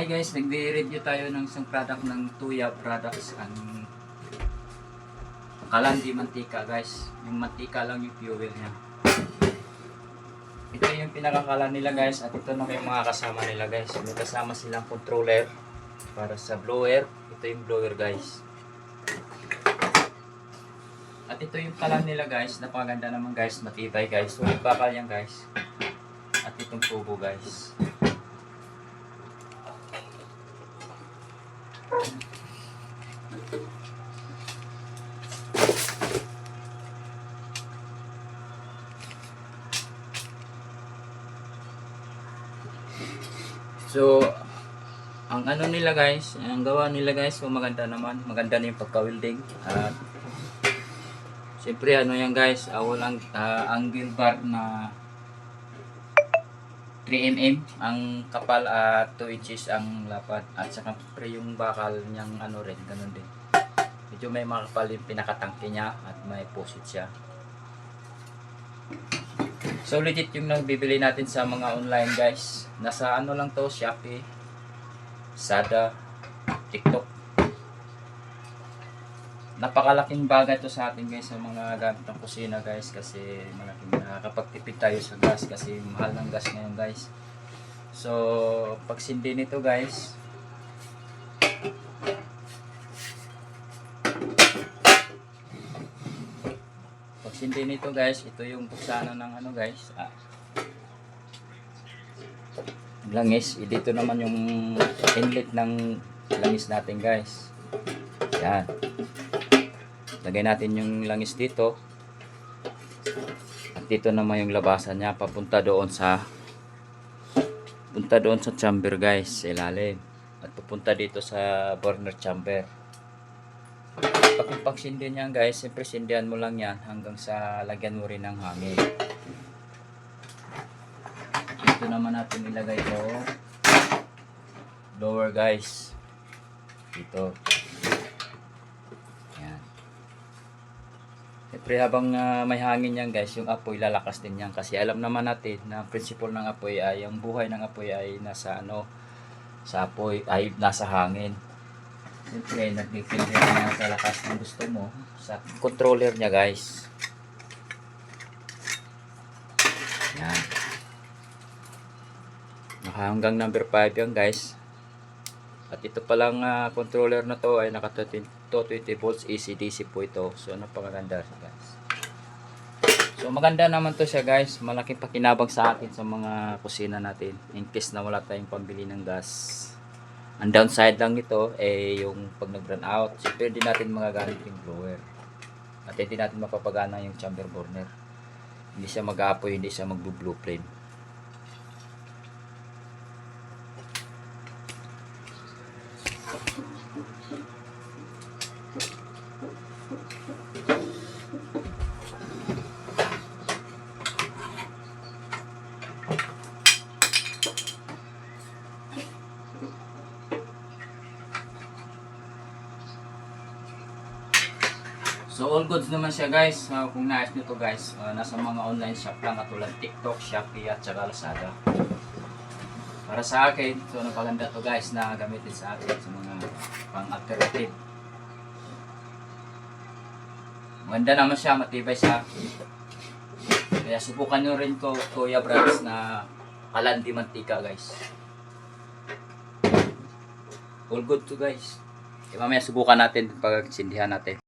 Hi guys, nagbe-review tayo ng isang product ng Tuya Products. Ang Kalandi mantika guys. Yung mantika lang yung fuel niya. Ito yung pinakakalan nila guys. At ito na yung mga kasama nila guys. May kasama silang controller para sa blower. Ito yung blower guys. At ito yung kalan nila guys. Napakaganda naman guys. Matibay guys. Sulit bakal yan guys. At itong tubo guys. So, ang ano nila guys, ang gawa nila guys, kung maganda naman, maganda na yung pagka-welding. At siyempre ano yan guys, walang angle bar na 3mm ang kapal at 2 inches ang lapad. At saka yung bakal niyang ano rin, ganun din. Medyo may makapal yung pinakatangke niya at may pusit siya. So legit yung nagbibili natin sa mga online guys. Nasa ano lang to, Shopee, Lazada, TikTok. Napakalaking bagay to sa atin guys sa mga gamit ng kusina guys, kasi malaking nakakapagtipid tayo sa gas kasi mahal ng gas ngayon guys. So pag sindi nito guys, hindi nito guys, ito yung buksana ng ano guys, langis. Dito naman yung inlet ng langis natin guys. Yan, lagay natin yung langis dito at dito naman yung labasan niya papunta doon sa chamber guys, sa ilalim, at pupunta dito sa burner chamber. Pag sindihan yan guys, siyempre sindihan mo lang yan hanggang sa lagyan mo rin ng hangin. Dito naman natin ilagay ito blower guys, dito. Yan. Siyempre habang may hangin yan guys, yung apoy lalakas din yan, kasi alam naman natin na principle ng apoy ay, yung buhay ng apoy ay nasa ano, sa apoy ay nasa hangin. Siyempre, nagpipindi na sa lakas ng gusto mo sa controller niya guys. Yan. Hanggang number 5 yan guys. At ito palang controller na to ay naka 220 volts AC/DC po ito. So napakaganda siya guys. So maganda naman to siya guys. Malaking pakinabang sa atin sa mga kusina natin in case na wala tayong pambili ng gas. Ang downside lang nito ay yung pag nag-run out, siyempre hindi natin magagamit yung blower. At hindi natin mapapagana yung chamber burner. Hindi siya mag-aapoy, hindi siya mag-blue flame. So all goods naman siya guys. Kung nais nyo to guys, nasa mga online shop lang katulad TikTok, Shopee at saka Lazada. Para sa akin, so napaganda to guys na gamitin sa akin sa mga pang alternative. Maganda naman siya, matibay siya. Kaya subukan nyo rin to, Tuya Products na Kalandi mantika guys. All good to guys. Mamaya subukan natin pag sindihan natin.